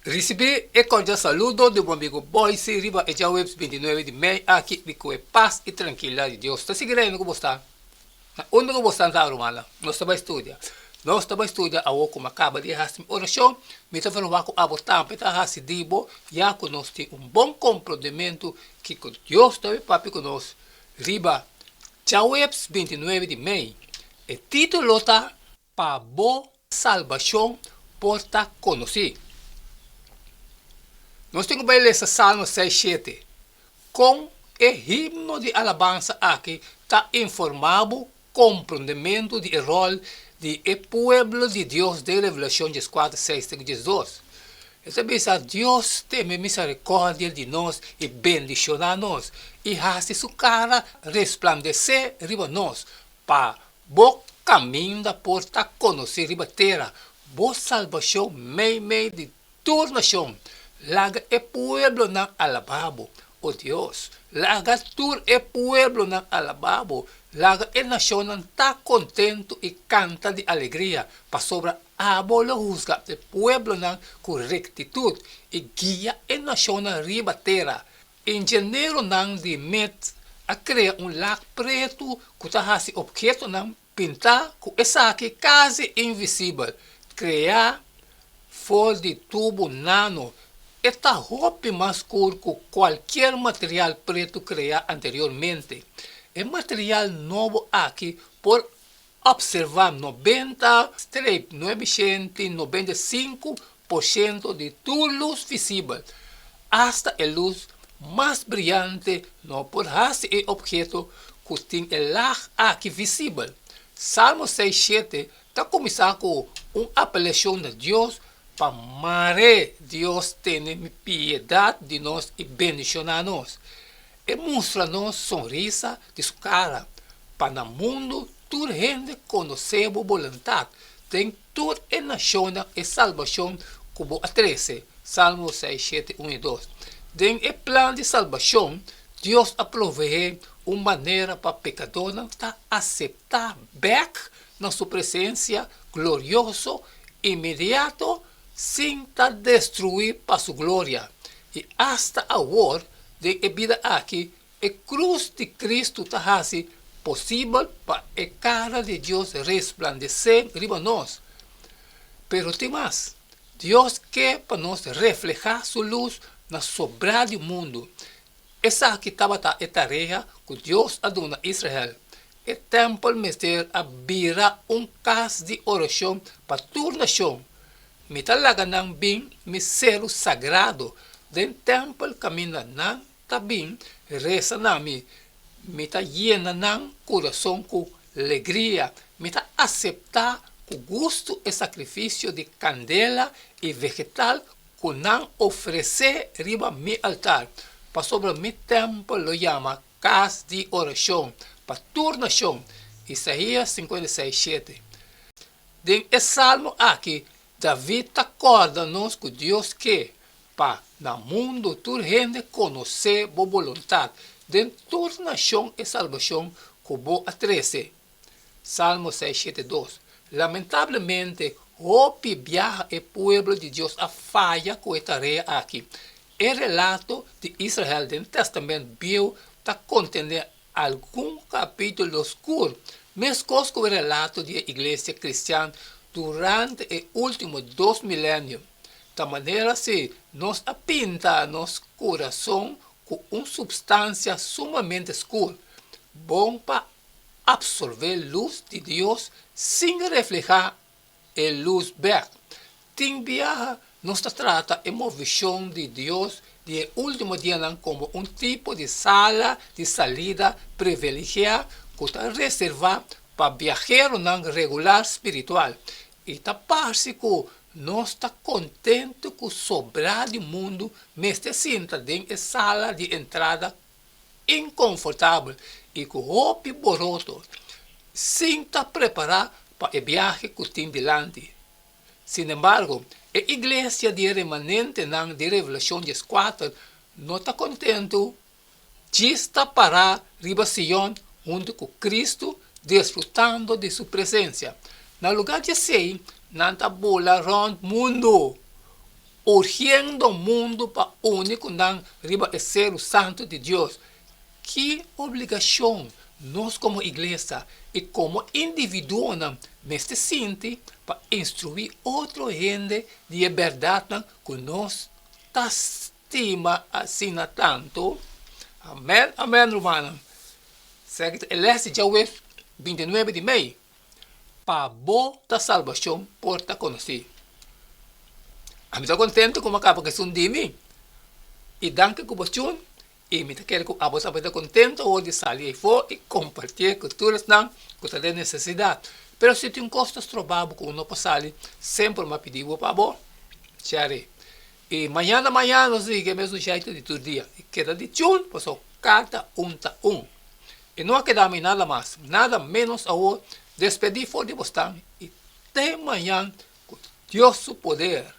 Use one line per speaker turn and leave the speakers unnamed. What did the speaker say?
Recebi e cordial saludo de bom amigo Boyce, riba e já webs 29 de maio, aqui com paz e tranquilidade de Deus. Está seguindo como está? Onde como está na romana? Nós estamos estudando. Nós estamos estudando a como acaba de fazer oração, me está falando com a botar, me está fazendo dibo, já que nós temos bom comprometimento que Deus está papi conosco. Riba, já webs 29 de maio. O título está para boa salvação porta conhecer. Nós temos que ler Salmo 6:7. Com o himno de alabança aqui, está informado compreendimento do rol de povo de Deus de Revelação 4:6-12. Essa vez Deus tem misericórdia de nós e bendicionar nós. E hace sua cara resplandecer riba nós, para o caminho da porta conhecer riba terra, boa salvação meio de toda nação. Laga e pueblo ng alababo, o Dios. Laga tur e pueblo ng alababo. Laga e nasyon ng ta contento e canta de alegria. Pa sobra abo lo husga e pueblo ng correctitud. E guia e nasyon ng ribatera. Engenheiro ng di met a crea un lac preto kutahasi objeto ng pinta ku esaki quase invisível. Crea for de tubo nano. Esta roupa mais cor que qualquer material preto criado anteriormente. É material novo aqui por observar 95% de toda luz visível, hasta a luz mais brilhante não por hacer o objeto que tem o lar aqui visível. Salmo 6:7 está começando com uma apelação de Deus para mare Deus tem piedade de nós e bendicionar-nos. E mostra-nos sonrisa de sua cara, para no mundo toda gente conhecer a vontade. Tem toda a nação e salvação como a 13, Salmo 6, 7, 1 e 2. Tem o plano de salvação, Deus provee uma maneira para pecador aceitar back na sua presença glorioso, imediato, sem destruir para sua glória. E hasta agora, de vida aqui, a cruz de Cristo está possível para a cara de Deus resplandecer riba nós. Pero tem mais. Deus quer para nós reflejar sua luz na sobra do mundo. Essa aqui estava a tarefa que Deus aduna a Israel. O templo mister abrirá casa de oração para toda nação. Me talaga ng bing misero sagrado. Den temple kami na nang tabing resa nami. Me ta llena ng coração com alegria. Me ta acepta com gusto e sacrifício de candela e vegetal que não oferecer riba mi altar. Pa sobre mi templo lo llama casa de oração para toda nação. Isaías 56:7. Den e salmo aqui David acorda-nos que Deus quer para no mundo toda gente conhecer a vontade de toda nação e salvação como a 13. Salmo 6:7-2. Lamentavelmente, hoje viaja o povo de Deus a falha com a tarefa aqui. O relato de Israel do Testamento Bíblico está contendo algum capítulo escuro, mesmo com o relato da igreja cristã durante os últimos 2 milênios. Da maneira se nos pinta nosso coração com uma substância sumamente escura, bom para absorver a luz de Deus sem reflejar a luz verde. Tem viaja nos trata uma visão de Deus de último dia como um tipo de sala de salida privilegiada que está reservada para viajeros não regular espiritual. E está parece que nós está contente com sobrar do mundo, mas se sinta em sala de entrada inconfortável e com roupa boroto, sem estar preparado para o viagem que tem delante. Sin embargo, a igreja de remanente de Revelação 4 não está contente de estar parada riba Sion junto com Cristo, desfrutando de sua presença. No lugar de ser, nanta bola round mundo. urgiendo mundo para único nan riba el ser santo de Dios. Que obrigação nós como igreja e como indivíduo neste sinti para instruir outro gente de verdade que nós estima assim tanto. Amém, amém, romano. Segue el já 29 de maio. Para boa salvação porta conhecer. Eu estou contente com a capa que são de mim. E danke com você. E me quero que a você esteja contente hoje sair aí fora e compartilhar culturas que você tem necessidade. Mas se tem costas prováveis que não pode sair, sempre me pedir para você. Tchau. E amanhã nós sigue o mesmo jeito de todo dia. E queda de tchum, para cada tá um. E não queda nada mais, nada menos a despedir fora de você. E até amanhã, com Deus o poder.